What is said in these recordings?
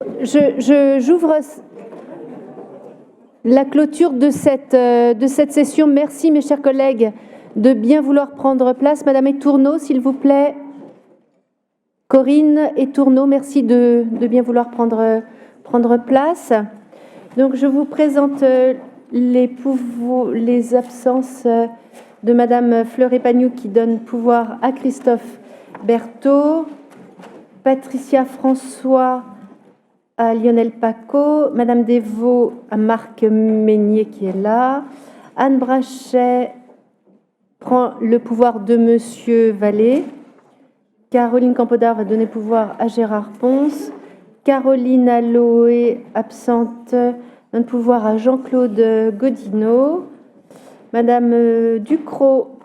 J'ouvre la clôture de cette session. Merci, mes chers collègues, de bien vouloir prendre place. Madame Etourneau, s'il vous plaît. Corinne Etourneau, merci de bien vouloir prendre place. Donc, je vous présente les absences de Madame Fleuret-Pagnou qui donne pouvoir à Christophe Berthaud, Patricia François à Lionel Paco, Madame Desvaux à Marc Meignier qui est là, Anne Brachet prend le pouvoir de Monsieur Vallée, Caroline Campodard va donner pouvoir à Gérard Ponce, Caroline Aloé, absente, donne pouvoir à Jean-Claude Godinot, Madame Ducrot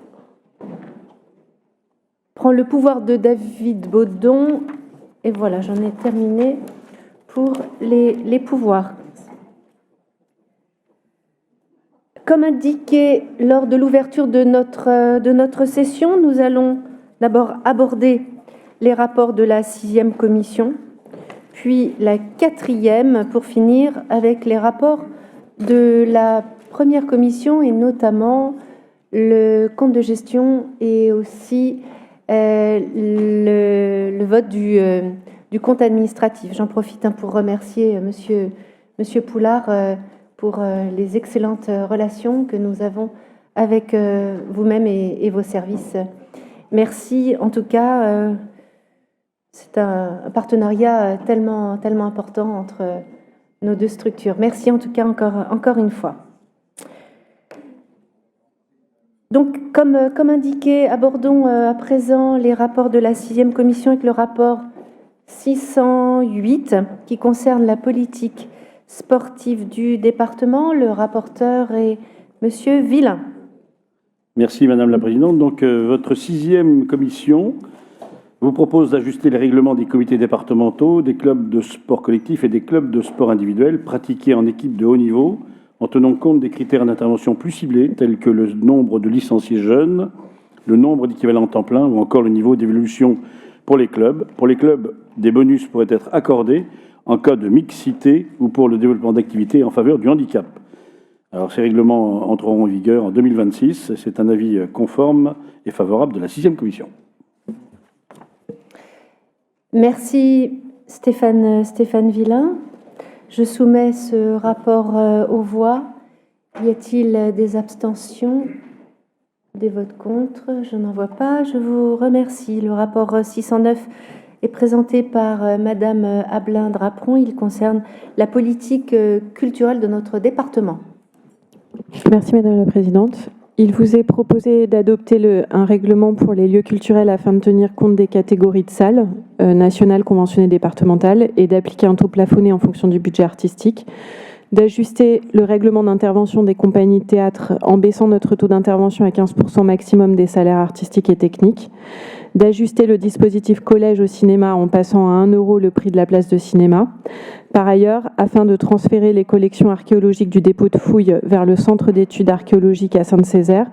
prend le pouvoir de David Baudon, et voilà, j'en ai terminé pour les pouvoirs. Comme indiqué lors de l'ouverture de notre session, nous allons d'abord aborder les rapports de la 6e commission, puis la 4e pour finir avec les rapports de la première commission et notamment le compte de gestion et aussi le vote du compte administratif. J'en profite pour remercier Monsieur Poulard pour les excellentes relations que nous avons avec vous-même et vos services. Merci en tout cas. C'est un partenariat tellement important entre nos deux structures. Merci en tout cas encore une fois. Donc, comme indiqué, abordons à présent les rapports de la 6e commission avec le rapport 608 qui concerne la politique sportive du département. Le rapporteur est Monsieur Villain. Merci Madame la Présidente. Donc, votre 6e commission vous propose d'ajuster les règlements des comités départementaux, des clubs de sport collectif et des clubs de sport individuels pratiqués en équipe de haut niveau, en tenant compte des critères d'intervention plus ciblés, tels que le nombre de licenciés jeunes, le nombre d'équivalents temps plein ou encore le niveau d'évolution pour les clubs. Pour les clubs, des bonus pourraient être accordés en cas de mixité ou pour le développement d'activités en faveur du handicap. Alors, ces règlements entreront en vigueur en 2026. C'est un avis conforme et favorable de la 6e commission. Merci Stéphane Villain. Je soumets ce rapport aux voix. Y a-t-il des abstentions? Des votes contre? Je n'en vois pas. Je vous remercie. Le rapport 609 est présenté par Madame Abelin-Draperon. Il concerne la politique culturelle de notre département. Merci Madame la Présidente. Il vous est proposé d'adopter un règlement pour les lieux culturels afin de tenir compte des catégories de salles nationales, conventionnées, départementales et d'appliquer un taux plafonné en fonction du budget artistique, d'ajuster le règlement d'intervention des compagnies de théâtre en baissant notre taux d'intervention à 15% maximum des salaires artistiques et techniques, d'ajuster le dispositif collège au cinéma en passant à 1 € le prix de la place de cinéma. Par ailleurs, afin de transférer les collections archéologiques du dépôt de fouilles vers le centre d'études archéologiques à Sainte-Césaire,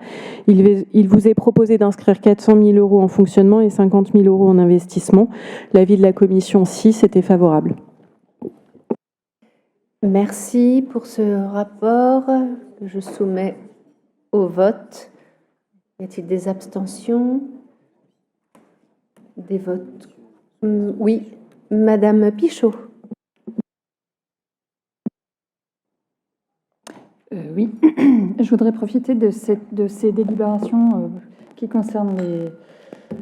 il vous est proposé d'inscrire 400 000 € en fonctionnement et 50 000 € en investissement. L'avis de la commission 6 était favorable. Merci pour ce rapport que je soumets au vote. Y a-t-il des abstentions? Des votes? Oui, Madame Pichot. Oui, je voudrais profiter de ces délibérations qui concernent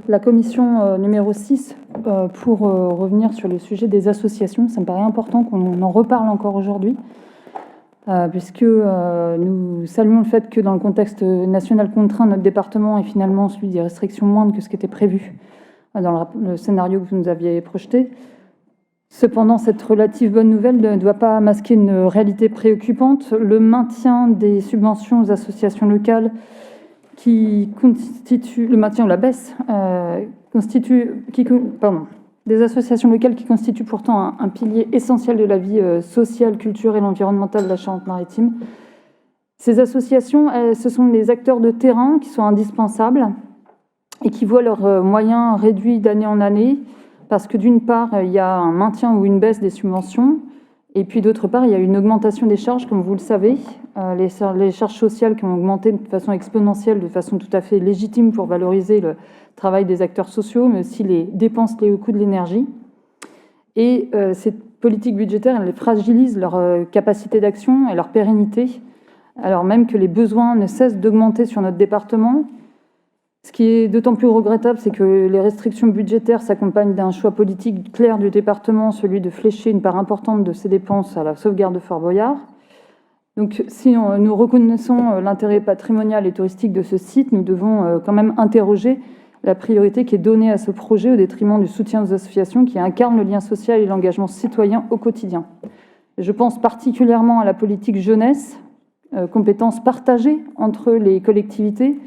la commission numéro 6 pour revenir sur le sujet des associations. Ça me paraît important qu'on en reparle encore aujourd'hui, puisque nous saluons le fait que dans le contexte national contraint, notre département est finalement celui des restrictions moindres que ce qui était prévu dans le scénario que vous nous aviez projeté. Cependant, cette relative bonne nouvelle ne doit pas masquer une réalité préoccupante. Le maintien des subventions aux associations locales qui constituent, le maintien ou la baisse, des associations locales qui constituent pourtant un pilier essentiel de la vie sociale, culturelle et environnementale de la Charente-Maritime. Ces associations, ce sont les acteurs de terrain qui sont indispensables et qui voient leurs moyens réduits d'année en année, parce que d'une part, il y a un maintien ou une baisse des subventions, et puis d'autre part, il y a une augmentation des charges, comme vous le savez, les charges sociales qui ont augmenté de façon exponentielle, de façon tout à fait légitime pour valoriser le travail des acteurs sociaux, mais aussi les dépenses liées au coût de l'énergie. Et cette politique budgétaire, elle fragilise leur capacité d'action et leur pérennité, alors même que les besoins ne cessent d'augmenter sur notre département. Ce qui est d'autant plus regrettable, c'est que les restrictions budgétaires s'accompagnent d'un choix politique clair du département, celui de flécher une part importante de ses dépenses à la sauvegarde de Fort Boyard. Donc, si nous reconnaissons l'intérêt patrimonial et touristique de ce site, nous devons quand même interroger la priorité qui est donnée à ce projet au détriment du soutien aux associations qui incarnent le lien social et l'engagement citoyen au quotidien. Je pense particulièrement à la politique jeunesse, compétence partagée entre les collectivités,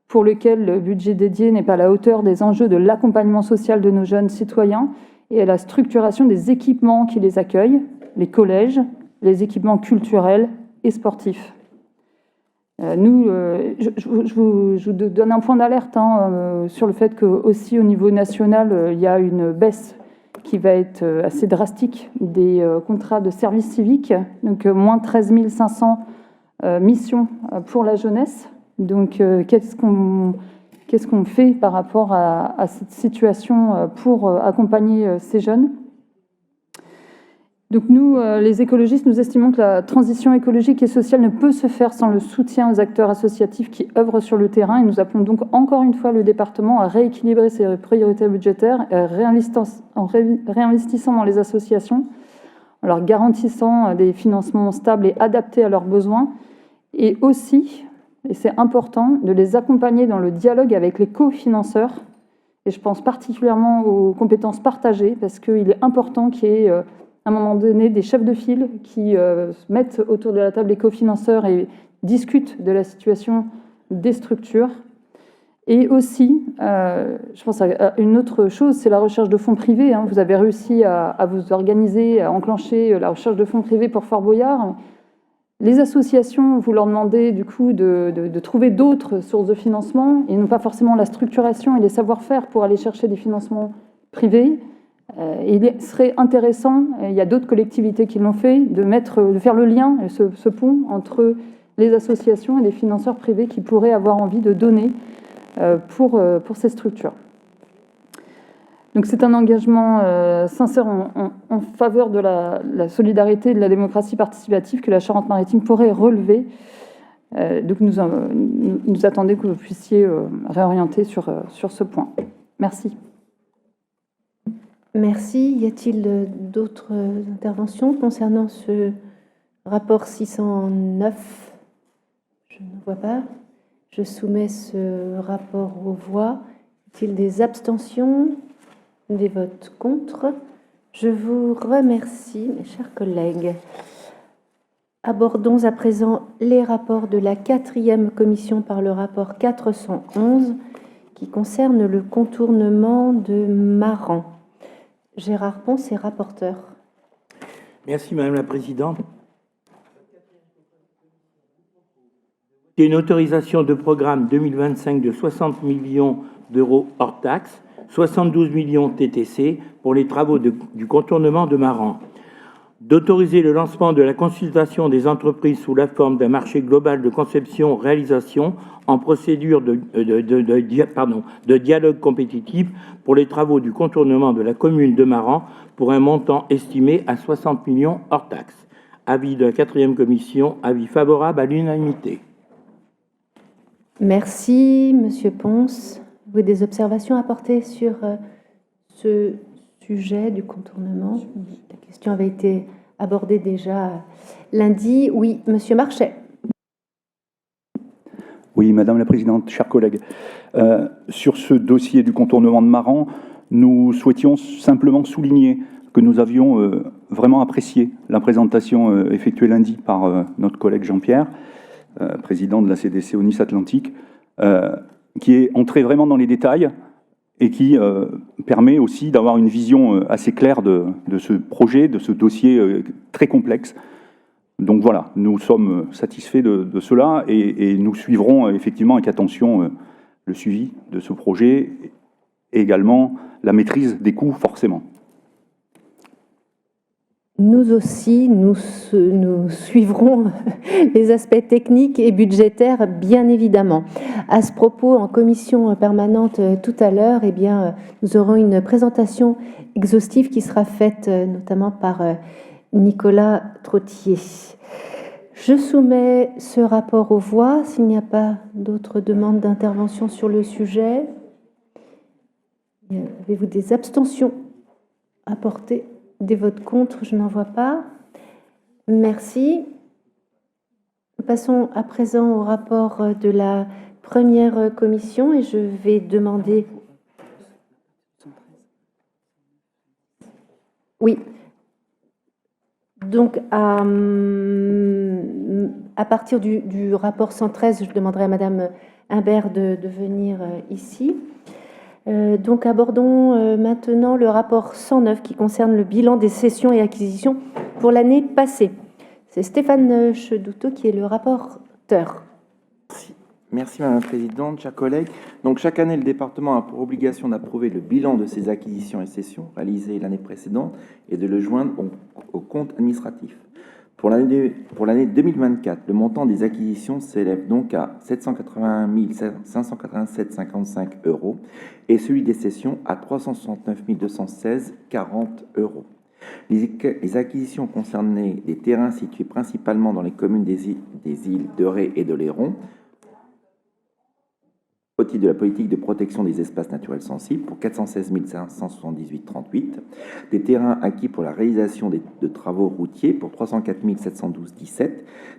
pour lequel le budget dédié n'est pas à la hauteur des enjeux de l'accompagnement social de nos jeunes citoyens et à la structuration des équipements qui les accueillent, les collèges, les équipements culturels et sportifs. Je vous donne un point d'alerte sur le fait qu'aussi au niveau national, il y a une baisse qui va être assez drastique des contrats de service civique, donc moins 13 500 missions pour la jeunesse. Donc, qu'est-ce qu'on fait par rapport à cette situation pour accompagner ces jeunes ? Donc nous, les écologistes, nous estimons que la transition écologique et sociale ne peut se faire sans le soutien aux acteurs associatifs qui œuvrent sur le terrain. Et nous appelons donc encore une fois le département à rééquilibrer ses priorités budgétaires en réinvestissant dans les associations, en leur garantissant des financements stables et adaptés à leurs besoins, et aussi, et c'est important, de les accompagner dans le dialogue avec les cofinanceurs. Et je pense particulièrement aux compétences partagées, parce qu'il est important qu'il y ait à un moment donné des chefs de file qui se mettent autour de la table des cofinanceurs et discutent de la situation des structures. Et aussi, je pense à une autre chose, c'est la recherche de fonds privés. Vous avez réussi à vous organiser, à enclencher la recherche de fonds privés pour Fort Boyard. Les associations, vous leur demandez du coup de trouver d'autres sources de financement et non pas forcément la structuration et les savoir-faire pour aller chercher des financements privés. Il serait intéressant, et il y a d'autres collectivités qui l'ont fait, de faire le lien, ce pont entre les associations et les financeurs privés qui pourraient avoir envie de donner pour ces structures. Donc c'est un engagement sincère en faveur de la solidarité et de la démocratie participative que la Charente-Maritime pourrait relever. Donc nous attendons que vous puissiez réorienter sur ce point. Merci. Merci. Y a-t-il d'autres interventions concernant ce rapport 609 ? Je ne vois pas. Je soumets ce rapport aux voix. Y a-t-il des abstentions ? Des votes contre. Je vous remercie, mes chers collègues. Abordons à présent les rapports de la 4e commission par le rapport 411 qui concerne le contournement de Maran. Gérard Pons est rapporteur. Merci Madame la Présidente. C'est une autorisation de programme 2025 de 60 millions d'euros hors taxes, 72 millions TTC pour les travaux du contournement de Maran. D'autoriser le lancement de la consultation des entreprises sous la forme d'un marché global de conception-réalisation en procédure de dialogue compétitif pour les travaux du contournement de la commune de Maran pour un montant estimé à 60 millions hors taxes. Avis de la 4e commission, avis favorable à l'unanimité. Merci, Monsieur Pons. Vous avez des observations à apporter sur ce sujet du contournement ? La question avait été abordée déjà lundi. Oui, Monsieur Marchais. Oui, Madame la Présidente, chers collègues. Sur ce dossier du contournement de Maran, nous souhaitions simplement souligner que nous avions vraiment apprécié la présentation effectuée lundi par notre collègue Jean-Pierre, président de la CDC au Nice Atlantique, qui est entré vraiment dans les détails et qui permet aussi d'avoir une vision assez claire de ce projet, de ce dossier très complexe. Donc voilà, nous sommes satisfaits de cela et nous suivrons effectivement avec attention le suivi de ce projet et également la maîtrise des coûts, forcément. Nous aussi, nous suivrons les aspects techniques et budgétaires, bien évidemment. À ce propos, en commission permanente tout à l'heure, eh bien, nous aurons une présentation exhaustive qui sera faite notamment par Nicolas Trottier. Je soumets ce rapport aux voix. S'il n'y a pas d'autres demandes d'intervention sur le sujet, avez-vous des abstentions à porter? Des votes contre, je n'en vois pas. Merci. Nous passons à présent au rapport de la première commission et je vais demander... Oui. Donc, à partir du rapport 113, je demanderai à Madame Imbert de venir ici. Donc abordons maintenant le rapport 109 qui concerne le bilan des cessions et acquisitions pour l'année passée. C'est Stéphane Chedoutot qui est le rapporteur. Merci Madame la Présidente, chers collègues. Donc chaque année, le département a pour obligation d'approuver le bilan de ses acquisitions et cessions réalisées l'année précédente et de le joindre au compte administratif. Pour l'année 2024, le montant des acquisitions s'élève donc à 781 587,55 € et celui des cessions à 369 216,40 €. Les acquisitions concernaient des terrains situés principalement dans les communes des îles de Ré et de Léron, au titre de la politique de protection des espaces naturels sensibles pour 416 578,38 €, des terrains acquis pour la réalisation de travaux routiers pour 304 712,17 €,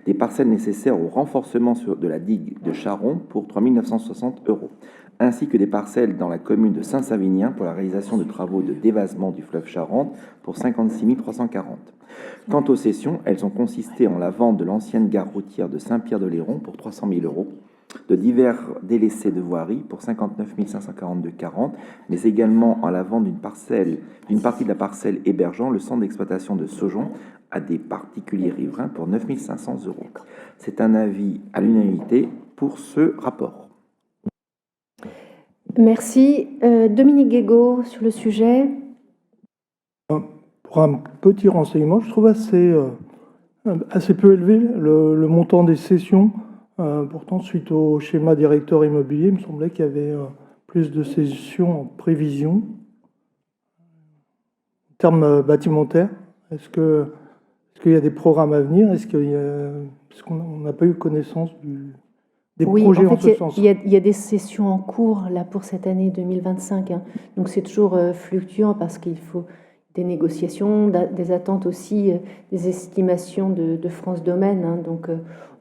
des parcelles nécessaires au renforcement de la digue de Charon pour 3 960 €, ainsi que des parcelles dans la commune de Saint-Savinien pour la réalisation de travaux de dévasement du fleuve Charente pour 56 340 €. Quant aux cessions, elles ont consisté en la vente de l'ancienne gare routière de Saint-Pierre-de-Léron pour 300 000 €, de divers délaissés de voirie pour 59 542,40 €, mais également en la vente d'une partie de la parcelle hébergeant le centre d'exploitation de Saujon à des particuliers riverains pour 9 500 €. C'est un avis à l'unanimité pour ce rapport. Merci. Dominique Guégaud sur le sujet. Pour un petit renseignement, je trouve assez peu élevé le montant des cessions. Pourtant, suite au schéma directeur immobilier, il me semblait qu'il y avait plus de cessions en prévision. En termes bâtimentaires, est-ce qu'il y a des programmes à venir? Est-ce qu'on n'a pas eu connaissance des projets en ce sens? Il y a des sessions en cours là, pour cette année 2025. Hein. Donc c'est toujours fluctuant parce qu'il faut des négociations, des attentes aussi, des estimations de France Domaine. Hein. Donc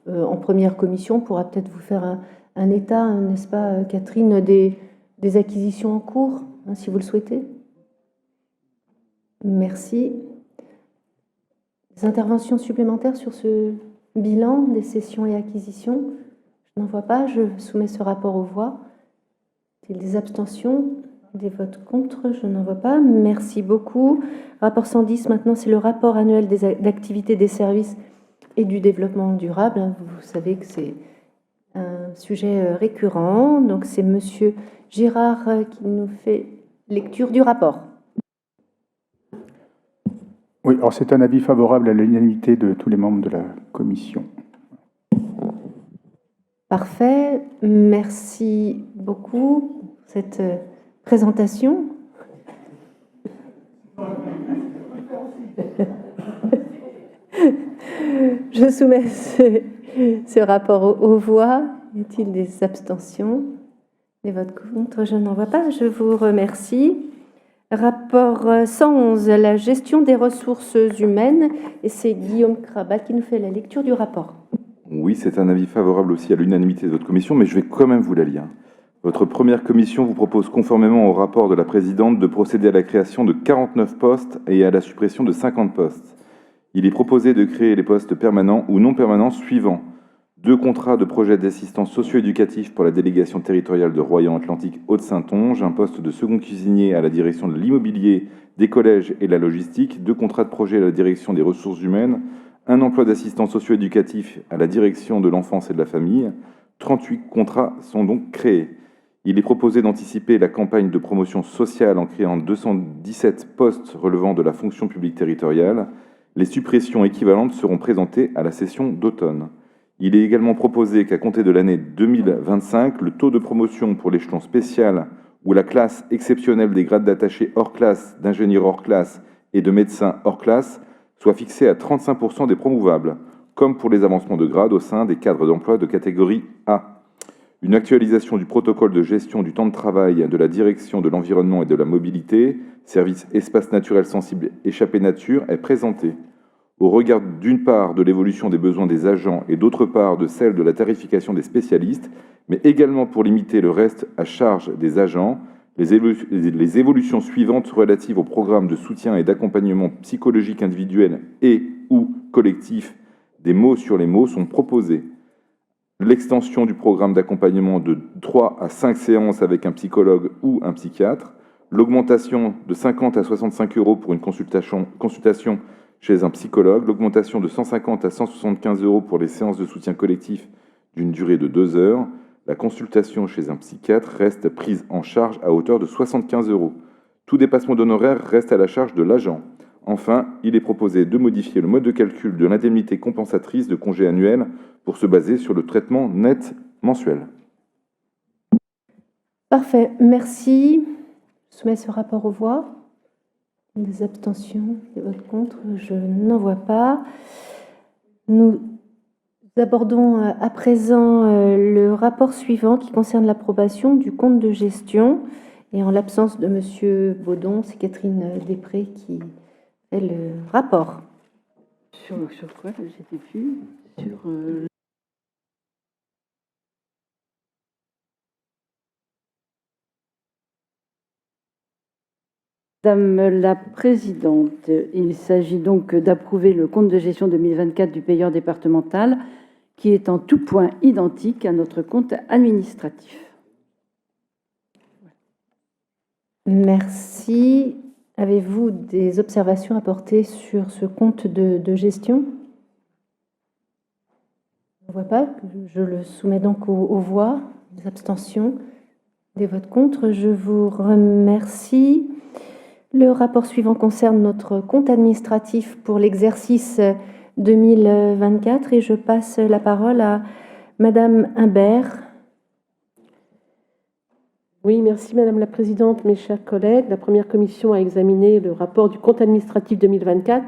en première commission, on pourra peut-être vous faire un état, n'est-ce pas, Catherine, des acquisitions en cours, hein, si vous le souhaitez. Merci. Des interventions supplémentaires sur ce bilan des cessions et acquisitions? Je n'en vois pas. Je soumets ce rapport aux voix. Y a-t-il des abstentions? Des votes contre? Je n'en vois pas. Merci beaucoup. Rapport 110, maintenant, c'est le rapport annuel d'activité des services et du développement durable. Vous savez que c'est un sujet récurrent. Donc, c'est Monsieur Girard qui nous fait lecture du rapport. Oui, alors c'est un avis favorable à l'unanimité de tous les membres de la commission. Parfait. Merci beaucoup pour cette présentation. Je soumets ce rapport aux voix. Y a-t-il des abstentions? Des votes contre? Je n'en vois pas. Je vous remercie. Rapport 111, la gestion des ressources humaines. Et c'est Guillaume Crabat qui nous fait la lecture du rapport. Oui, c'est un avis favorable aussi à l'unanimité de votre commission, mais je vais quand même vous la lire. Votre première commission vous propose, conformément au rapport de la présidente, de procéder à la création de 49 postes et à la suppression de 50 postes. Il est proposé de créer les postes permanents ou non permanents suivants. 2 contrats de projet d'assistance socio-éducatif pour la délégation territoriale de Royan-Atlantique Haute-Saintonge, un poste de second cuisinier à la direction de l'immobilier, des collèges et de la logistique, 2 contrats de projet à la direction des ressources humaines, un emploi d'assistant socio-éducatif à la direction de l'enfance et de la famille. 38 contrats sont donc créés. Il est proposé d'anticiper la campagne de promotion sociale en créant 217 postes relevant de la fonction publique territoriale. Les suppressions équivalentes seront présentées à la session d'automne. Il est également proposé qu'à compter de l'année 2025, le taux de promotion pour l'échelon spécial ou la classe exceptionnelle des grades d'attaché hors classe, d'ingénieur hors classe et de médecin hors classe soit fixé à 35% des promouvables, comme pour les avancements de grade au sein des cadres d'emploi de catégorie A. Une actualisation du protocole de gestion du temps de travail de la direction de l'environnement et de la mobilité, service espace naturel sensible échappée nature, est présentée. Au regard d'une part de l'évolution des besoins des agents et d'autre part de celle de la tarification des spécialistes, mais également pour limiter le reste à charge des agents, les évolutions suivantes relatives au programme de soutien et d'accompagnement psychologique individuel et ou collectif des mots sur les mots sont proposées. L'extension du programme d'accompagnement de 3 à 5 séances avec un psychologue ou un psychiatre, l'augmentation de 50 à 65 € pour une consultation chez un psychologue, l'augmentation de 150 à 175 € pour les séances de soutien collectif d'une durée de 2 heures, la consultation chez un psychiatre reste prise en charge à hauteur de 75 €. Tout dépassement d'honoraires reste à la charge de l'agent. Enfin, il est proposé de modifier le mode de calcul de l'indemnité compensatrice de congé annuel pour se baser sur le traitement net mensuel. Parfait, merci. Je soumets ce rapport aux voix. Des abstentions, des votes contre, je n'en vois pas. Nous abordons à présent le rapport suivant qui concerne l'approbation du compte de gestion. Et en l'absence de Monsieur Baudon, c'est Catherine Després qui fait le rapport. Sur quoi j'étais plus sur Madame la Présidente, il s'agit donc d'approuver le compte de gestion 2024 du payeur départemental qui est en tout point identique à notre compte administratif. Merci. Avez-vous des observations à porter sur ce compte de gestion? Je ne vois pas. Je le soumets donc aux voix. Des abstentions, des votes contre. Je vous remercie. Le rapport suivant concerne notre compte administratif pour l'exercice 2024 et je passe la parole à Madame Imbert. Oui, merci Madame la Présidente, mes chers collègues. La première commission a examiné le rapport du compte administratif 2024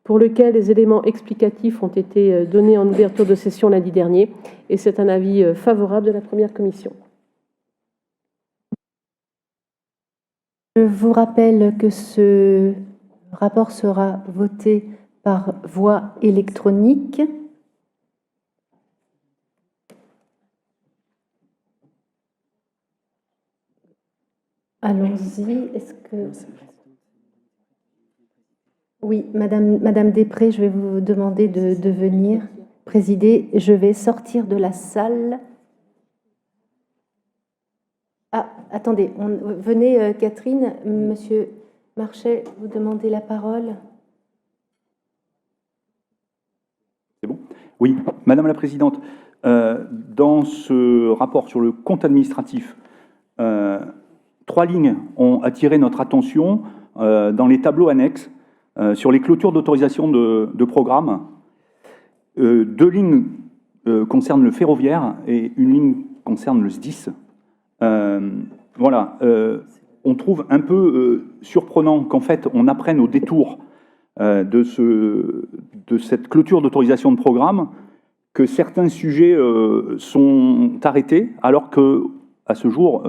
pour lequel les éléments explicatifs ont été donnés en ouverture de session lundi dernier et c'est un avis favorable de la première commission. Je vous rappelle que ce rapport sera voté par voie électronique. Allons-y. Est-ce que... Oui, Madame Després, je vais vous demander de venir présider. Je vais sortir de la salle. Ah, attendez, venez Catherine, Monsieur Marchais, vous demandez la parole. C'est bon ? Oui, Madame la Présidente, dans ce rapport sur le compte administratif, 3 lignes ont attiré notre attention dans les tableaux annexes sur les clôtures d'autorisation de programme. 2 lignes concernent le ferroviaire et 1 ligne concerne le SDIS. Voilà, on trouve un peu surprenant qu'en fait on apprenne au détour de cette clôture d'autorisation de programme que certains sujets sont arrêtés alors que à ce jour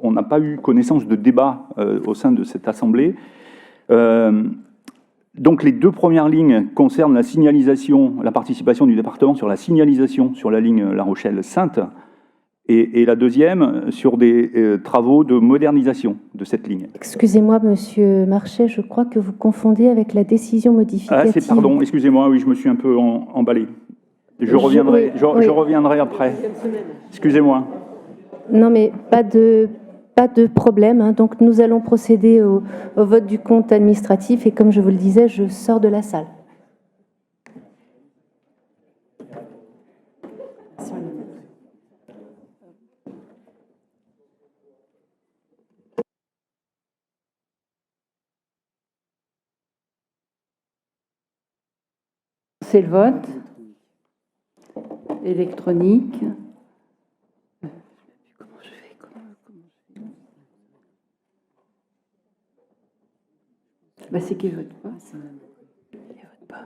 on n'a pas eu connaissance de débat au sein de cette assemblée. Donc les 2 premières lignes concernent la signalisation, la participation du département sur la signalisation sur la ligne La Rochelle-Saintes. Et la deuxième sur des travaux de modernisation de cette ligne. Excusez-moi, Monsieur Marchais, je crois que vous confondez avec la décision modificative. Ah, pardon, excusez-moi, oui, je me suis un peu emballé. Je reviendrai après. Excusez-moi. Non, mais pas de problème. Hein. Donc, nous allons procéder au vote du compte administratif. Et comme je vous le disais, je sors de la salle. lancer le vote électronique. Bah, c'est qu'il ne vote pas. Il vote pas.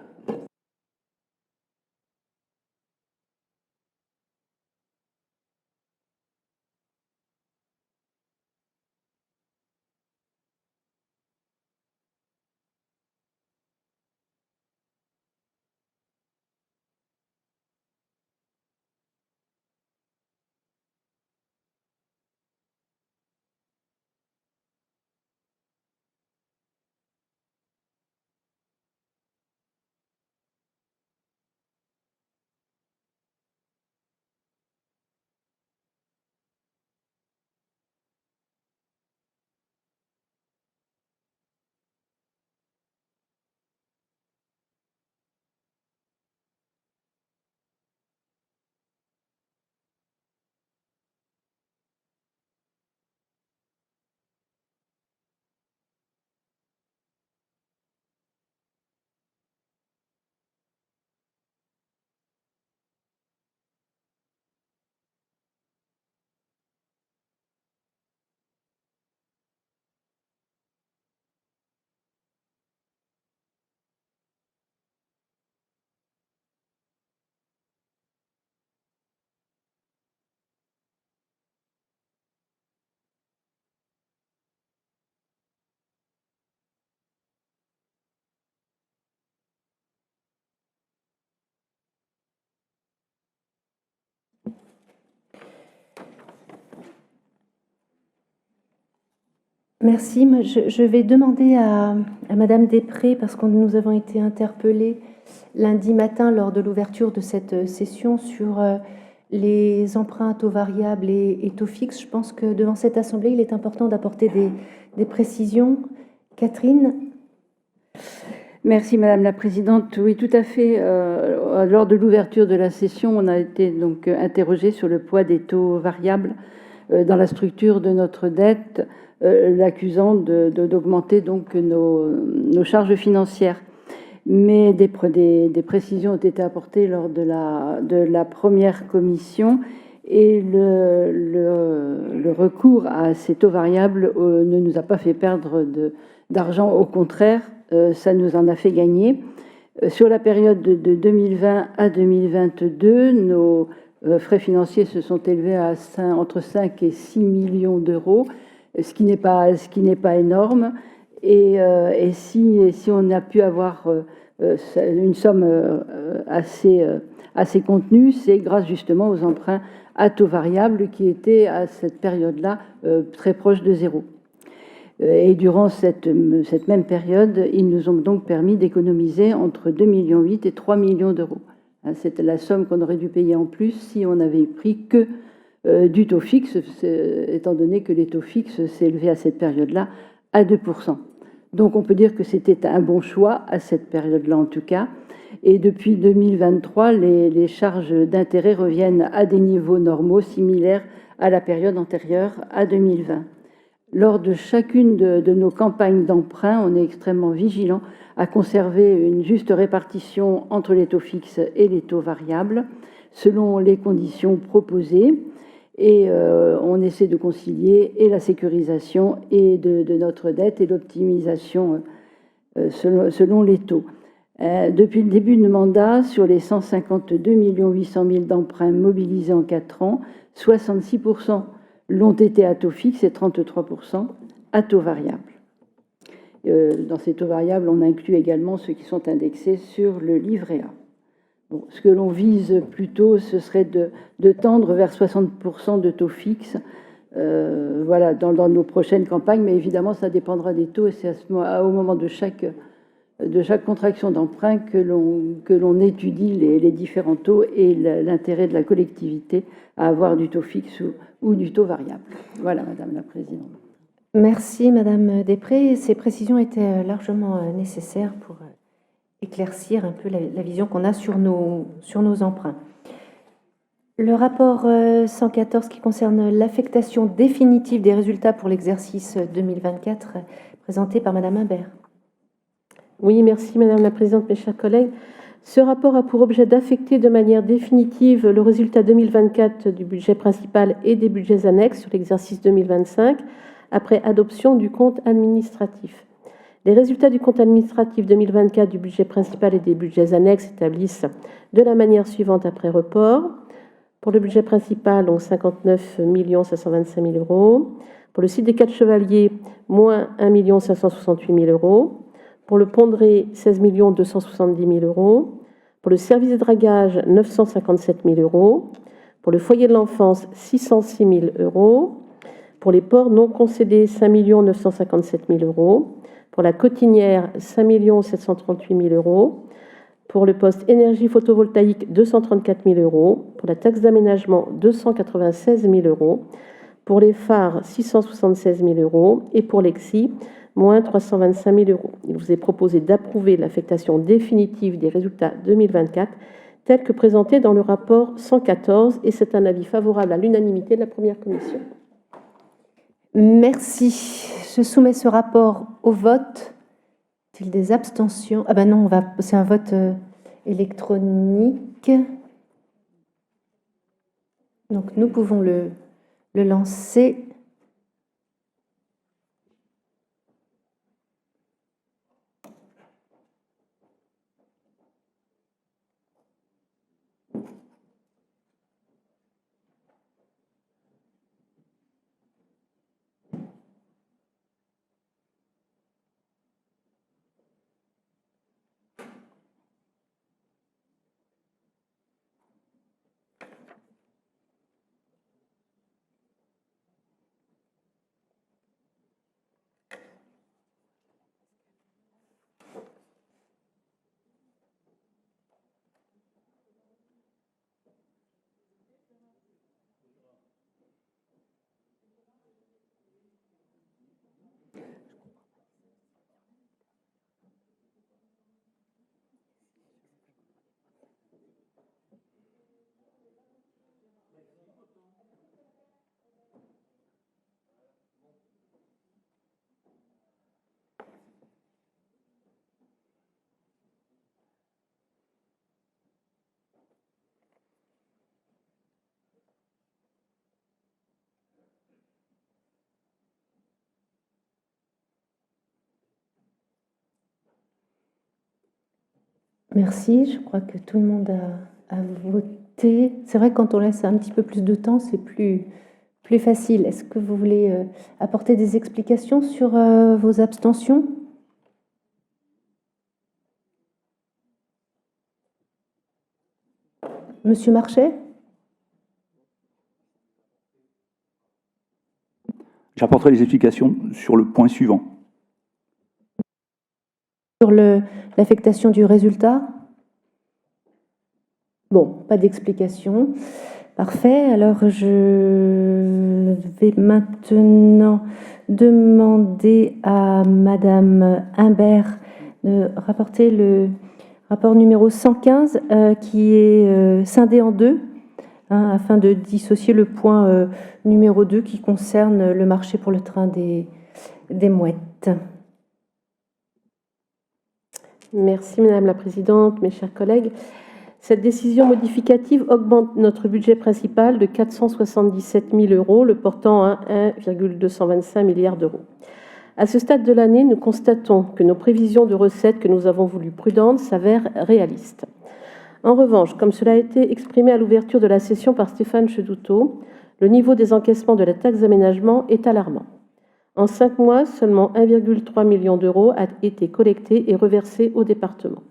Merci. Je vais demander à Madame Després, parce que nous avons été interpellés lundi matin lors de l'ouverture de cette session sur les emprunts à taux variables et taux fixes. Je pense que devant cette Assemblée, il est important d'apporter des précisions. Catherine? Merci Madame la Présidente. Oui, tout à fait. Lors de l'ouverture de la session, on a été donc interrogé sur le poids des taux variables dans la structure de notre dette, l'accusant d'augmenter donc nos charges financières. Mais des précisions ont été apportées lors de la première commission et le recours à ces taux variables ne nous a pas fait perdre d'argent. Au contraire, ça nous en a fait gagner. Sur la période de 2020 à 2022, nos frais financiers se sont élevés à entre 5 et 6 millions d'euros, ce qui n'est pas énorme. Et si on a pu avoir une somme assez contenue, c'est grâce justement aux emprunts à taux variable qui étaient à cette période-là très proches de zéro. Et durant cette même période, ils nous ont donc permis d'économiser entre 2,8 millions et 3 millions d'euros. C'était la somme qu'on aurait dû payer en plus si on avait pris que du taux fixe, étant donné que les taux fixes s'élevaient à cette période-là à 2%. Donc on peut dire que c'était un bon choix à cette période-là en tout cas. Et depuis 2023, les charges d'intérêt reviennent à des niveaux normaux similaires à la période antérieure à 2020. Lors de chacune de nos campagnes d'emprunt, on est extrêmement vigilant à conserver une juste répartition entre les taux fixes et les taux variables selon les conditions proposées. Et on essaie de concilier et la sécurisation et de notre dette et l'optimisation selon les taux. Depuis le début de mandat, sur les 152 800 000 d'emprunts mobilisés en 4 ans, 66% l'ont été à taux fixe et 33% à taux variable. Dans ces taux variables, on inclut également ceux qui sont indexés sur le livret A. Bon, ce que l'on vise plutôt, ce serait de tendre vers 60% de taux fixes voilà, dans nos prochaines campagnes, mais évidemment, ça dépendra des taux et c'est au moment de chaque contraction d'emprunt que l'on étudie les différents taux et l'intérêt de la collectivité à avoir du taux fixe ou du taux variable. Voilà, Madame la Présidente. Merci, Madame Després. Ces précisions étaient largement nécessaires pour éclaircir un peu la vision qu'on a sur nos emprunts. Le rapport 114 qui concerne l'affectation définitive des résultats pour l'exercice 2024, présenté par Madame Imbert. Oui, merci Madame la Présidente, mes chers collègues. Ce rapport a pour objet d'affecter de manière définitive le résultat 2024 du budget principal et des budgets annexes sur l'exercice 2025 après adoption du compte administratif. Les résultats du compte administratif 2024 du budget principal et des budgets annexes s'établissent de la manière suivante après report. Pour le budget principal, donc 59 525 000 euros. Pour le site des 4 Chevaliers, moins 1 568 000 euros. Pour le Pondré, 16 270 000 euros. Pour le service de dragage, 957 000 euros. Pour le foyer de l'enfance, 606 000 euros. Pour les ports non concédés, 5 957 000 euros. Pour la cotinière, 5 738 000 euros. Pour le poste énergie photovoltaïque, 234 000 euros. Pour la taxe d'aménagement, 296 000 euros. Pour les phares, 676 000 euros. Et pour l'EXI, moins 325 000 euros. Il vous est proposé d'approuver l'affectation définitive des résultats 2024 tels que présentés dans le rapport 114 et c'est un avis favorable à l'unanimité de la première commission. Merci. Je soumets ce rapport au vote. Y a-t-il des abstentions? Ah ben non, c'est un vote électronique. Donc nous pouvons le lancer. Merci, je crois que tout le monde a voté. C'est vrai que quand on laisse un petit peu plus de temps, c'est plus facile. Est-ce que vous voulez apporter des explications sur vos abstentions? Monsieur Marchais? J'apporterai les explications sur le point suivant. Sur l'affectation du résultat? Bon, pas d'explication. Parfait. Alors, je vais maintenant demander à Madame Imbert de rapporter le rapport numéro 115 qui est scindé en deux, afin de dissocier le point numéro 2 qui concerne le marché pour le train des mouettes. Merci Madame la Présidente, mes chers collègues. Cette décision modificative augmente notre budget principal de 477 000 euros, le portant à 1,225 milliard d'euros. À ce stade de l'année, nous constatons que nos prévisions de recettes que nous avons voulues prudentes s'avèrent réalistes. En revanche, comme cela a été exprimé à l'ouverture de la session par Stéphane Chedoutot, le niveau des encaissements de la taxe d'aménagement est alarmant. En 5 mois, seulement 1,3 million d'euros a été collecté et reversé au département.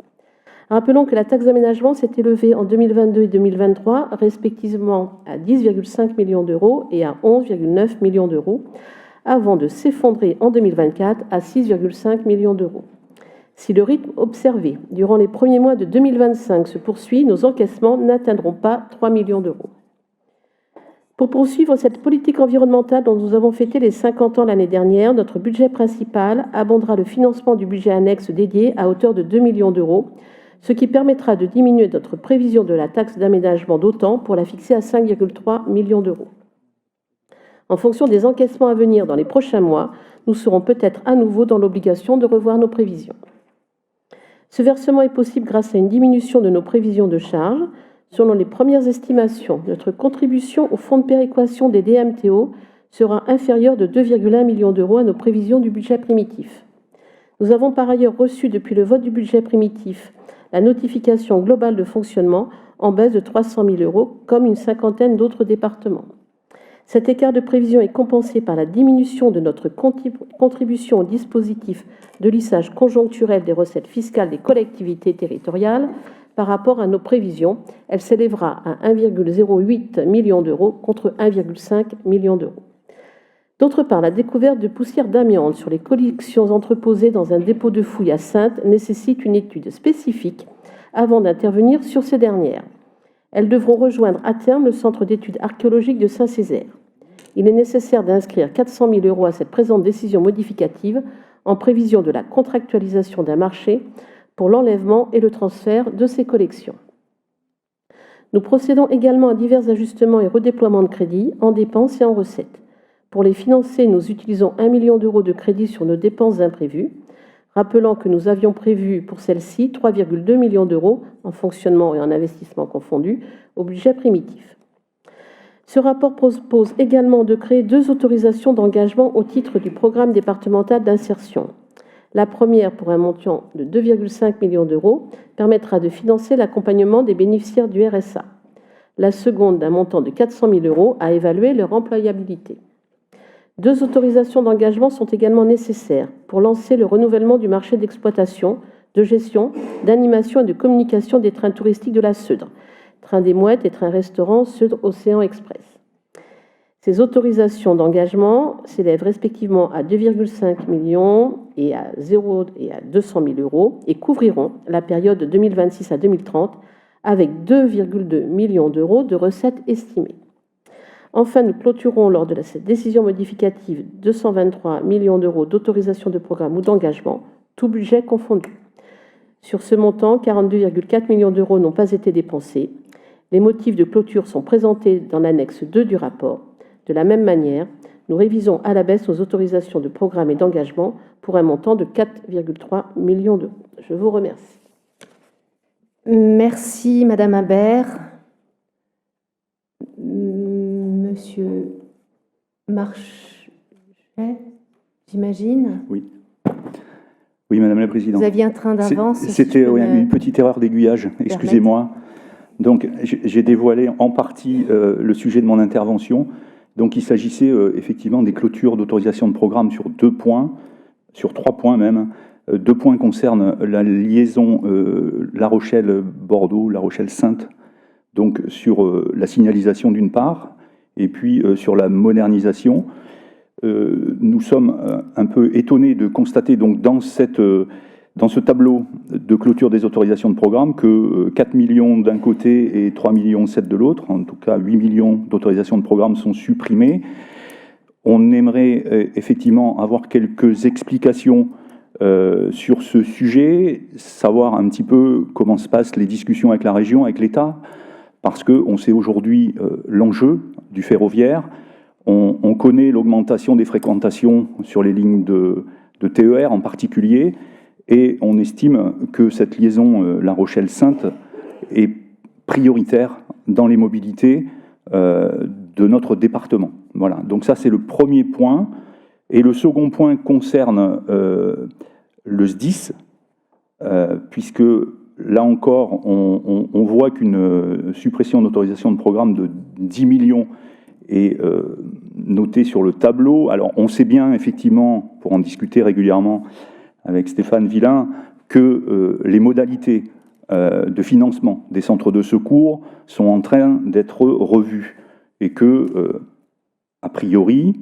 Rappelons que la taxe d'aménagement s'est élevée en 2022 et 2023, respectivement à 10,5 millions d'euros et à 11,9 millions d'euros, avant de s'effondrer en 2024 à 6,5 millions d'euros. Si le rythme observé durant les premiers mois de 2025 se poursuit, nos encaissements n'atteindront pas 3 millions d'euros. Pour poursuivre cette politique environnementale dont nous avons fêté les 50 ans l'année dernière, notre budget principal abondera le financement du budget annexe dédié à hauteur de 2 millions d'euros, ce qui permettra de diminuer notre prévision de la taxe d'aménagement d'autant pour la fixer à 5,3 millions d'euros. En fonction des encaissements à venir dans les prochains mois, nous serons peut-être à nouveau dans l'obligation de revoir nos prévisions. Ce versement est possible grâce à une diminution de nos prévisions de charges. Selon les premières estimations, notre contribution au fonds de péréquation des DMTO sera inférieure de 2,1 millions d'euros à nos prévisions du budget primitif. Nous avons par ailleurs reçu depuis le vote du budget primitif la notification globale de fonctionnement en baisse de 300 000 euros, comme une cinquantaine d'autres départements. Cet écart de prévision est compensé par la diminution de notre contribution au dispositif de lissage conjoncturel des recettes fiscales des collectivités territoriales par rapport à nos prévisions. Elle s'élèvera à 1,08 million d'euros contre 1,5 million d'euros. D'autre part, la découverte de poussière d'amiante sur les collections entreposées dans un dépôt de fouilles à Saintes nécessite une étude spécifique avant d'intervenir sur ces dernières. Elles devront rejoindre à terme le centre d'études archéologiques de Saint-Césaire. Il est nécessaire d'inscrire 400 000 euros à cette présente décision modificative en prévision de la contractualisation d'un marché pour l'enlèvement et le transfert de ces collections. Nous procédons également à divers ajustements et redéploiements de crédits en dépenses et en recettes. Pour les financer, nous utilisons 1 million d'euros de crédits sur nos dépenses imprévues, rappelant que nous avions prévu pour celles-ci 3,2 millions d'euros en fonctionnement et en investissement confondus au budget primitif. Ce rapport propose également de créer 2 autorisations d'engagement au titre du programme départemental d'insertion. La première, pour un montant de 2,5 millions d'euros, permettra de financer l'accompagnement des bénéficiaires du RSA. La seconde, d'un montant de 400 000 euros, a évalué leur employabilité. 2 autorisations d'engagement sont également nécessaires pour lancer le renouvellement du marché d'exploitation, de gestion, d'animation et de communication des trains touristiques de la Seudre, Train des Mouettes et Train-Restaurant Seudre Océan Express. Ces autorisations d'engagement s'élèvent respectivement à 2,5 millions et à 200 000 euros et couvriront la période de 2026 à 2030 avec 2,2 millions d'euros de recettes estimées. Enfin, nous clôturons lors de cette décision modificative 223 millions d'euros d'autorisation de programme ou d'engagement, tout budget confondu. Sur ce montant, 42,4 millions d'euros n'ont pas été dépensés. Les motifs de clôture sont présentés dans l'annexe 2 du rapport. De la même manière, nous révisons à la baisse nos autorisations de programme et d'engagement pour un montant de 4,3 millions d'euros. Je vous remercie. Merci, Madame Habert. Monsieur Marchais, j'imagine. Oui. Oui, Madame la Présidente. Vous aviez un train d'avance. C'était une petite erreur d'aiguillage, excusez-moi. Donc, j'ai dévoilé en partie le sujet de mon intervention. Donc, il s'agissait effectivement des clôtures d'autorisation de programme sur 2 points, sur 3 points même. 2 points concernent la liaison La Rochelle-Bordeaux, La Rochelle-Saintes, donc sur la signalisation d'une part, et puis sur la modernisation. Nous sommes un peu étonnés de constater donc dans ce tableau de clôture des autorisations de programme que 4 millions d'un côté et 3,7 millions de l'autre, en tout cas 8 millions d'autorisations de programme sont supprimées. On aimerait effectivement avoir quelques explications sur ce sujet, savoir un petit peu comment se passent les discussions avec la région, avec l'État, parce qu'on sait aujourd'hui l'enjeu du ferroviaire. On connaît l'augmentation des fréquentations sur les lignes de TER en particulier, et on estime que cette liaison La Rochelle-Saintes est prioritaire dans les mobilités de notre département. Voilà, donc ça c'est le premier point. Et le second point concerne le SDIS, puisque là encore, on voit qu'une suppression d'autorisation de programme de 10 millions est notée sur le tableau. Alors, on sait bien, effectivement, pour en discuter régulièrement avec Stéphane Villain, que les modalités de financement des centres de secours sont en train d'être revues et que, a priori,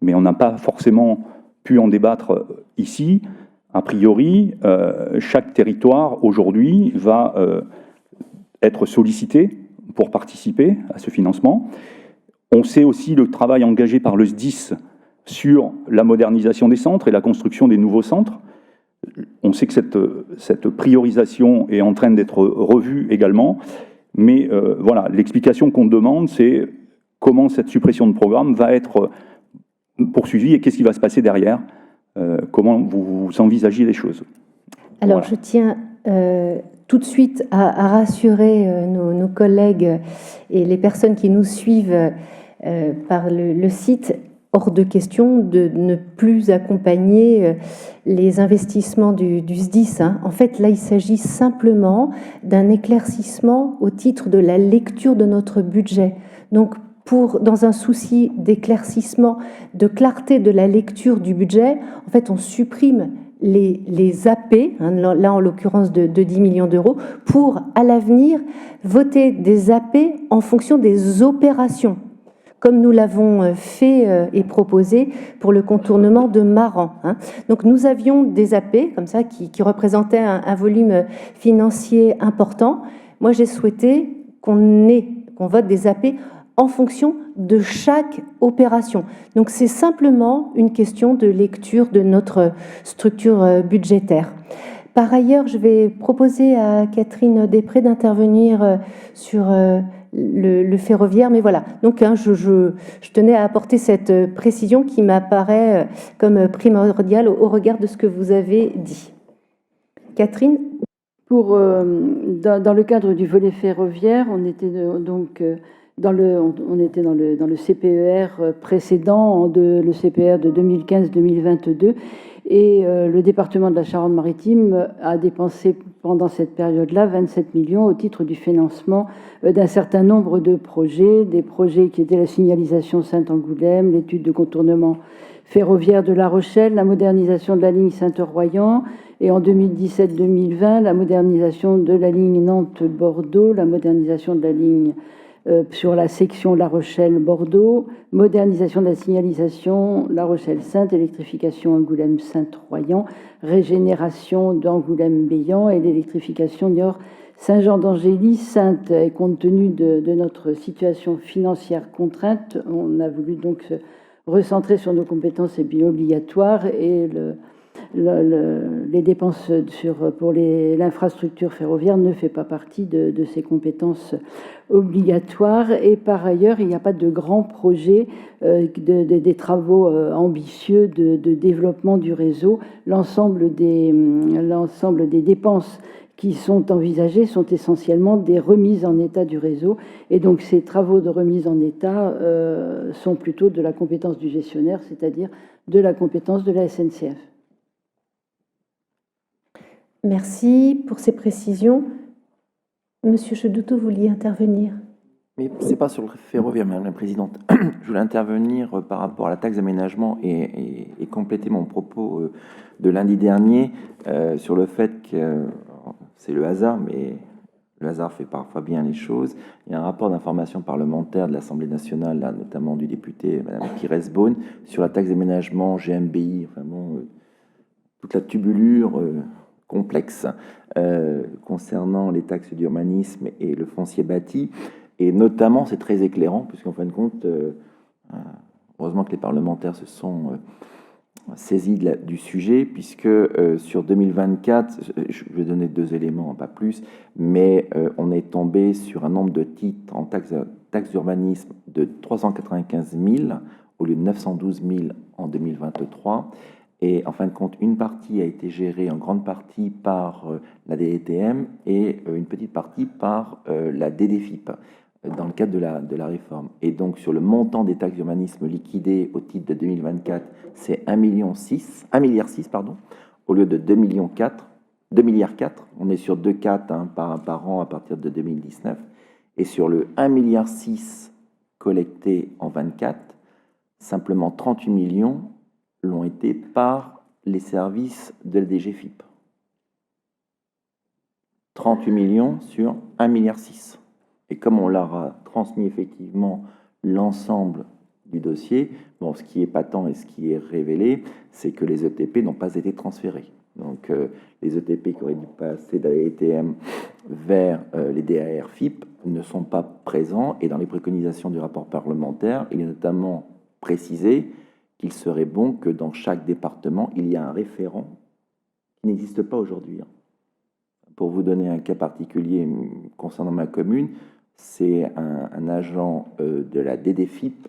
mais on n'a pas forcément pu en débattre ici, a priori, chaque territoire aujourd'hui va être sollicité pour participer à ce financement. On sait aussi le travail engagé par le SDIS sur la modernisation des centres et la construction des nouveaux centres. On sait que cette priorisation est en train d'être revue également, mais voilà, l'explication qu'on demande, c'est comment cette suppression de programme va être poursuivie et qu'est-ce qui va se passer derrière, comment vous envisagez les choses. Alors, voilà. je tiens tout de suite à rassurer nos collègues et les personnes qui nous suivent par le site. Hors de question de ne plus accompagner les investissements du SDIS. En fait, là, il s'agit simplement d'un éclaircissement au titre de la lecture de notre budget. Donc, dans un souci d'éclaircissement, de clarté de la lecture du budget, en fait, on supprime les AP, là en l'occurrence de 10 millions d'euros, pour à l'avenir voter des AP en fonction des opérations, comme nous l'avons fait et proposé pour le contournement de Maran. Donc nous avions des AP comme ça qui représentaient un volume financier important. Moi, j'ai souhaité qu'on vote des AP en fonction de chaque opération. Donc c'est simplement une question de lecture de notre structure budgétaire. Par ailleurs, je vais proposer à Catherine Després d'intervenir sur le ferroviaire, mais voilà. Donc je tenais à apporter cette précision qui m'apparaît comme primordiale au regard de ce que vous avez dit. Catherine ? Dans le cadre du volet ferroviaire, on était donc dans le CPER précédent, le CPER de 2015-2022, et le département de la Charente-Maritime a dépensé pendant cette période-là 27 millions au titre du financement d'un certain nombre de projets, des projets qui étaient la signalisation Saint-Angoulême, l'étude de contournement ferroviaire de La Rochelle, la modernisation de la ligne Saint-Orroyan, et en 2017-2020, la modernisation de la ligne Nantes-Bordeaux, la modernisation de la ligne sur la section La Rochelle-Bordeaux, modernisation de la signalisation La Rochelle-Sainte, électrification Angoulême-Saint-Royan, régénération d'Angoulême-Béyan et l'électrification Niort Saint-Jean-d'Angély-Sainte. Et compte tenu de notre situation financière contrainte, on a voulu donc se recentrer sur nos compétences et puis obligatoires, et les dépenses pour l'infrastructure ferroviaire ne fait pas partie de ces compétences obligatoires. Et par ailleurs, il n'y a pas de grands projets, des travaux ambitieux de développement du réseau. L'ensemble des dépenses qui sont envisagées sont essentiellement des remises en état du réseau. Et donc ces travaux de remise en état sont plutôt de la compétence du gestionnaire, c'est-à-dire de la compétence de la SNCF. Merci pour ces précisions. Monsieur Chedoutou, vous vouliez intervenir? Mais ce n'est pas sur le ferroviaire, Madame la Présidente. Je voulais intervenir par rapport à la taxe d'aménagement et compléter mon propos de lundi dernier sur le fait que c'est le hasard, mais le hasard fait parfois bien les choses. Il y a un rapport d'information parlementaire de l'Assemblée nationale, là, notamment du député Madame Pires-Beaune, sur la taxe d'aménagement GMBI, enfin bon, toute la tubulure complexe concernant les taxes d'urbanisme et le foncier bâti. Et notamment, c'est très éclairant, puisqu'en fin de compte, heureusement que les parlementaires se sont saisis du sujet, puisque sur 2024, je vais donner 2 éléments, pas plus, mais on est tombé sur un nombre de titres en taxes d'urbanisme de 395 000 au lieu de 912 000 en 2023. Et en fin de compte, une partie a été gérée en grande partie par la DDTM et une petite partie par la DDFIP dans le cadre de la réforme. Et donc, sur le montant des taxes d'urbanisme liquidées au titre de 2024, c'est 1,6 milliard, au lieu de 2,4 milliards. On est sur 2,4 par an à partir de 2019. Et sur le 1,6 milliard collecté en 24, simplement 38 millions l'ont été par les services de la DGFIP. 38 millions sur 1,6 milliard. Et comme on leur a transmis effectivement l'ensemble du dossier, bon, ce qui est patent et ce qui est révélé, c'est que les ETP n'ont pas été transférés. Donc les ETP qui auraient dû passer de la DTM vers les DAR FIP ne sont pas présents, et dans les préconisations du rapport parlementaire, il est notamment précisé qu'il serait bon que dans chaque département, il y ait un référent qui n'existe pas aujourd'hui. Pour vous donner un cas particulier concernant ma commune, c'est un agent de la DDFIP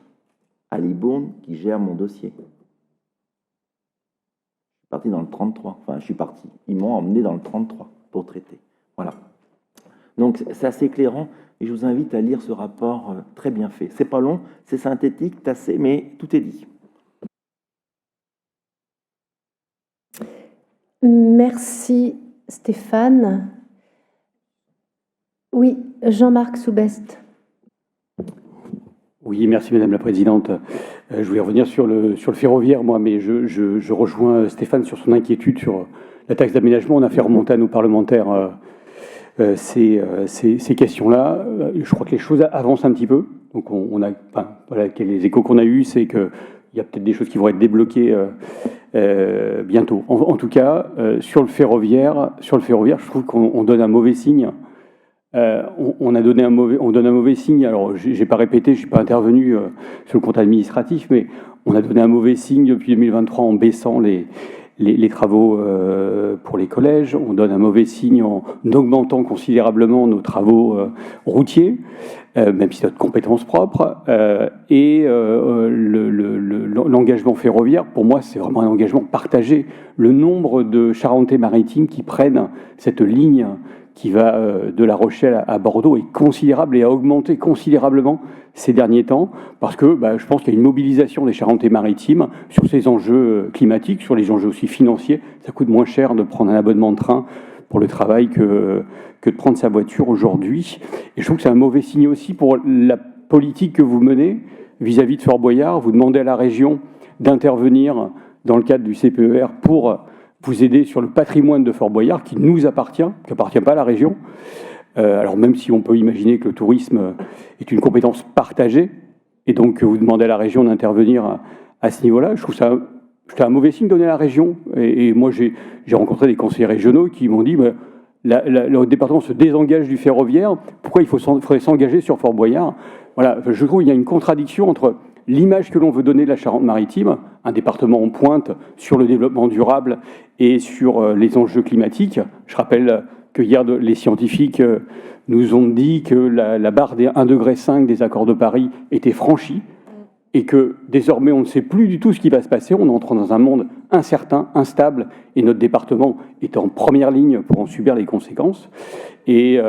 à Libourne qui gère mon dossier. Je suis parti dans le 33. Enfin, je suis parti. Ils m'ont emmené dans le 33 pour traiter. Voilà. Donc c'est assez éclairant et je vous invite à lire ce rapport très bien fait. C'est pas long, c'est synthétique, tassé, mais tout est dit. Merci Stéphane. Oui, Jean-Marc Soubest. Oui, merci Madame la Présidente. Je voulais revenir sur le ferroviaire, moi, mais je rejoins Stéphane sur son inquiétude sur la taxe d'aménagement. On a fait remonter à nos parlementaires ces questions-là. Je crois que les choses avancent un petit peu. Donc voilà, les échos qu'on a eus, c'est qu'il y a peut-être des choses qui vont être débloquées bientôt. En tout cas, sur le ferroviaire, je trouve qu'on donne un mauvais signe. On donne un mauvais signe. Alors, j'ai pas répété, je suis pas intervenu sur le compte administratif, mais on a donné un mauvais signe depuis 2023 en baissant les travaux pour les collèges. On donne un mauvais signe en augmentant considérablement nos travaux routiers, même si c'est notre compétence propre. L'engagement ferroviaire, pour moi, c'est vraiment un engagement partagé. Le nombre de Charentais-Maritimes qui prennent cette ligne qui va de La Rochelle à Bordeaux est considérable et a augmenté considérablement ces derniers temps, parce que je pense qu'il y a une mobilisation des Charentais-Maritimes sur ces enjeux climatiques, sur les enjeux aussi financiers. Ça coûte moins cher de prendre un abonnement de train pour le travail que de prendre sa voiture aujourd'hui. Et je trouve que c'est un mauvais signe aussi pour la politique que vous menez vis-à-vis de Fort Boyard. Vous demandez à la région d'intervenir dans le cadre du CPER pour vous aider sur le patrimoine de Fort Boyard qui nous appartient, qui n'appartient pas à la région. Alors même si on peut imaginer que le tourisme est une compétence partagée, et donc vous demandez à la région d'intervenir à ce niveau-là, je trouve ça c'était un mauvais signe donné à la région. Et moi, j'ai rencontré des conseillers régionaux qui m'ont dit le département se désengage du ferroviaire, pourquoi il faudrait s'engager sur Fort Boyard? Voilà, je trouve qu'il y a une contradiction entre l'image que l'on veut donner de la Charente-Maritime, un département en pointe sur le développement durable et sur les enjeux climatiques. Je rappelle que hier, les scientifiques nous ont dit que la barre des 1,5 degré des accords de Paris était franchie et que désormais, on ne sait plus du tout ce qui va se passer. On entre dans un monde incertain, instable, et notre département est en première ligne pour en subir les conséquences. Et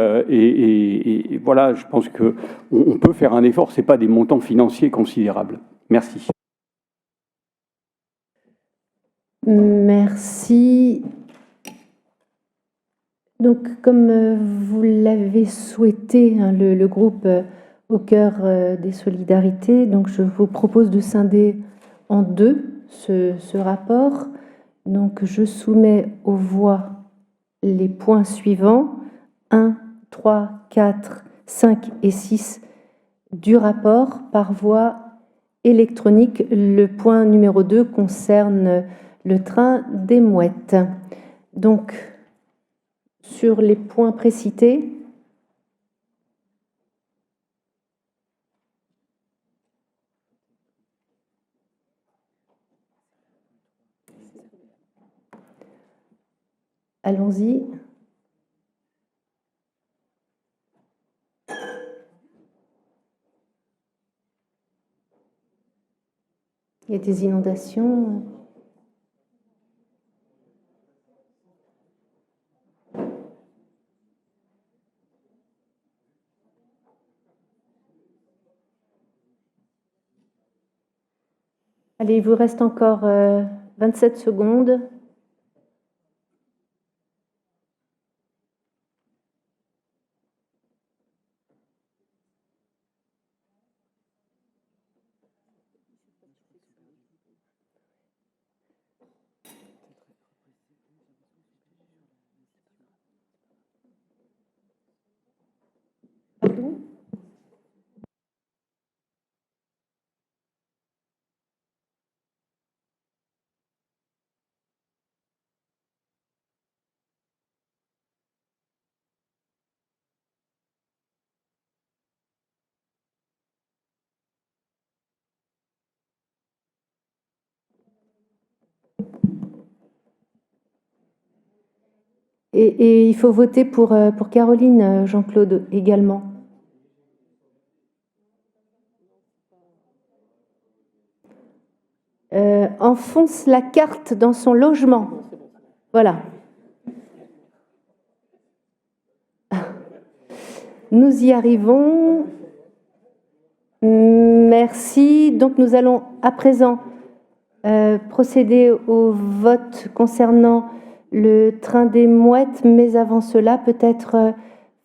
voilà, je pense qu'on peut faire un effort. Ce n'est pas des montants financiers considérables. Merci. Merci. Donc, comme vous l'avez souhaité, le groupe au cœur des solidarités, donc je vous propose de scinder en deux ce rapport. Donc, je soumets aux voix les points suivants, 1, 3, 4, 5 et 6 du rapport par voie électronique. Le point numéro 2 concerne le train des Mouettes. Donc, sur les points précités, allons-y. Il y a des inondations. Allez, il vous reste encore 27 secondes. Et il faut voter pour Caroline, Jean-Claude, également. Enfonce la carte dans son logement. Voilà. Nous y arrivons. Merci. Donc nous allons à présent procéder au vote concernant le train des mouettes, mais avant cela, peut-être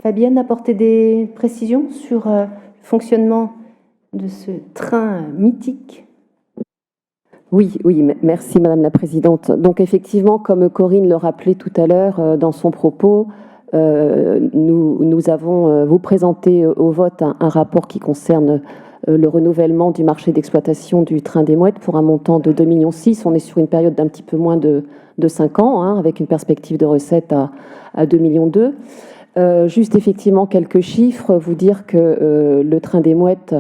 Fabienne apporter des précisions sur le fonctionnement de ce train mythique. Oui, merci Madame la Présidente. Donc effectivement, comme Corinne le rappelait tout à l'heure dans son propos, nous avons vous présenté au vote un rapport qui concerne le renouvellement du marché d'exploitation du train des mouettes pour un montant de 2,6 millions. On est sur une période d'un petit peu moins de 5 ans, hein, avec une perspective de recettes à 2,2 millions. Juste effectivement quelques chiffres, vous dire que le train des mouettes,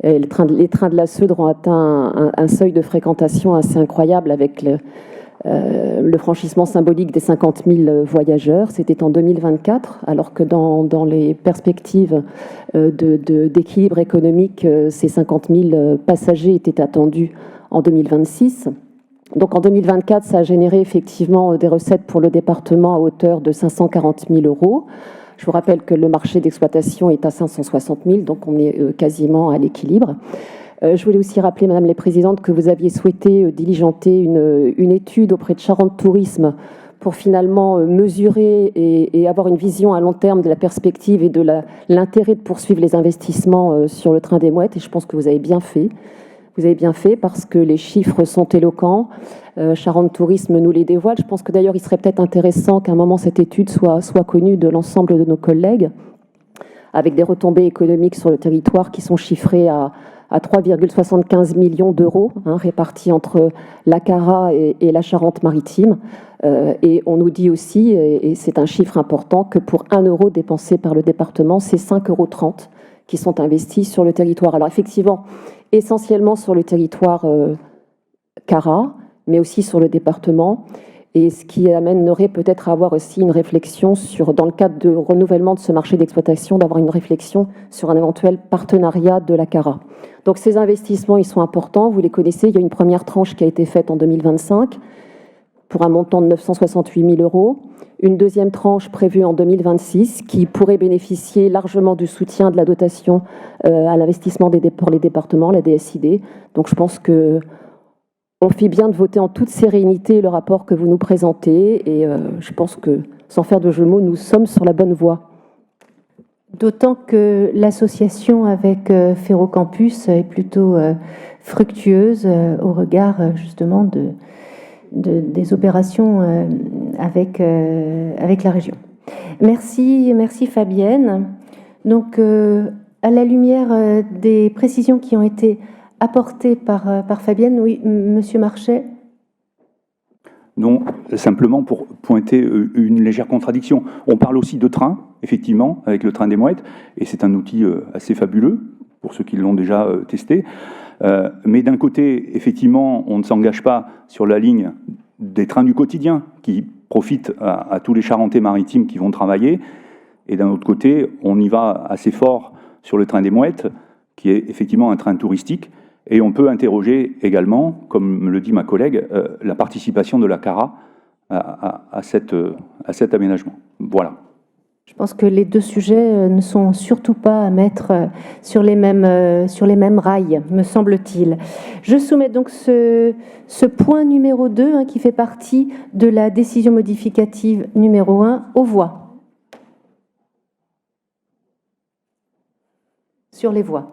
les trains de la Seudre ont atteint un seuil de fréquentation assez incroyable avec le franchissement symbolique des 50 000 voyageurs. C'était en 2024, alors que dans les perspectives d'équilibre économique, ces 50 000 passagers étaient attendus en 2026. Donc en 2024, ça a généré effectivement des recettes pour le département à hauteur de 540 000 euros. Je vous rappelle que le marché d'exploitation est à 560 000, donc on est quasiment à l'équilibre. Je voulais aussi rappeler, Madame la Présidente, que vous aviez souhaité diligenter une étude auprès de Charente Tourisme pour finalement mesurer et avoir une vision à long terme de la perspective et de l'intérêt de poursuivre les investissements sur le train des mouettes. Et je pense que vous avez bien fait. Vous avez bien fait parce que les chiffres sont éloquents. Charente Tourisme nous les dévoile. Je pense que d'ailleurs, il serait peut-être intéressant qu'à un moment, cette étude soit connue de l'ensemble de nos collègues, avec des retombées économiques sur le territoire qui sont chiffrées à 3,75 millions d'euros, hein, répartis entre la Cara et la Charente-Maritime. Et on nous dit aussi, et c'est un chiffre important, que pour 1 euro dépensé par le département, c'est 5,30 € qui sont investis sur le territoire. Alors effectivement, essentiellement sur le territoire Cara, mais aussi sur le département. Et ce qui amènerait peut-être à avoir aussi une réflexion sur, dans le cadre de renouvellement de ce marché d'exploitation, d'avoir une réflexion sur un éventuel partenariat de la Cara. Donc ces investissements, ils sont importants, vous les connaissez. Il y a une première tranche qui a été faite en 2025 pour un montant de 968 000 euros. Une deuxième tranche prévue en 2026 qui pourrait bénéficier largement du soutien de la dotation à l'investissement pour les départements, la DSID. Donc je pense que on fait bien de voter en toute sérénité le rapport que vous nous présentez et je pense que, sans faire de jeu de mots, nous sommes sur la bonne voie. D'autant que l'association avec Ferrocampus est plutôt fructueuse au regard justement des opérations avec la région. Merci Fabienne. Donc, à la lumière des précisions qui ont été apporté par Fabienne. Oui, Monsieur Marchais. Non, simplement pour pointer une légère contradiction. On parle aussi de train, effectivement, avec le train des mouettes, et c'est un outil assez fabuleux pour ceux qui l'ont déjà testé. Mais d'un côté, effectivement, on ne s'engage pas sur la ligne des trains du quotidien qui profitent à tous les Charentais maritimes qui vont travailler. Et d'un autre côté, on y va assez fort sur le train des mouettes, qui est effectivement un train touristique. Et on peut interroger également, comme me le dit ma collègue, la participation de la Cara à cet aménagement. Voilà. Je pense que les deux sujets ne sont surtout pas à mettre sur les mêmes rails, me semble-t-il. Je soumets donc ce point numéro 2, hein, qui fait partie de la décision modificative numéro 1, aux voix. Sur les voix.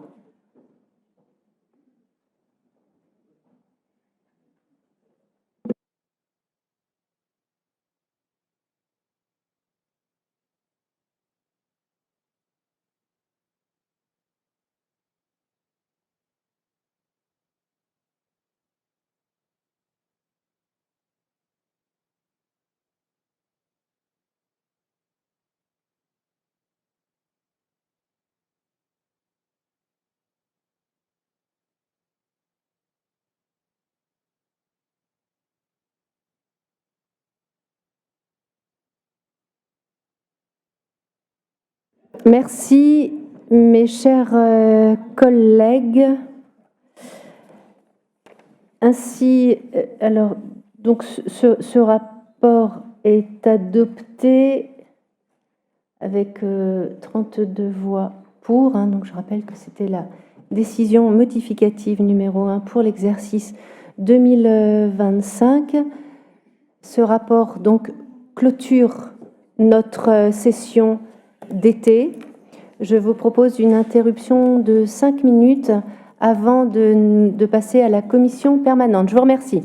Merci, mes chers collègues. Ainsi, alors, donc ce rapport est adopté. avec 32 voix pour. Donc je rappelle que c'était la décision modificative numéro 1 pour l'exercice 2025. Ce rapport donc clôture notre session d'été. Je vous propose une interruption de 5 minutes avant de passer à la commission permanente. Je vous remercie.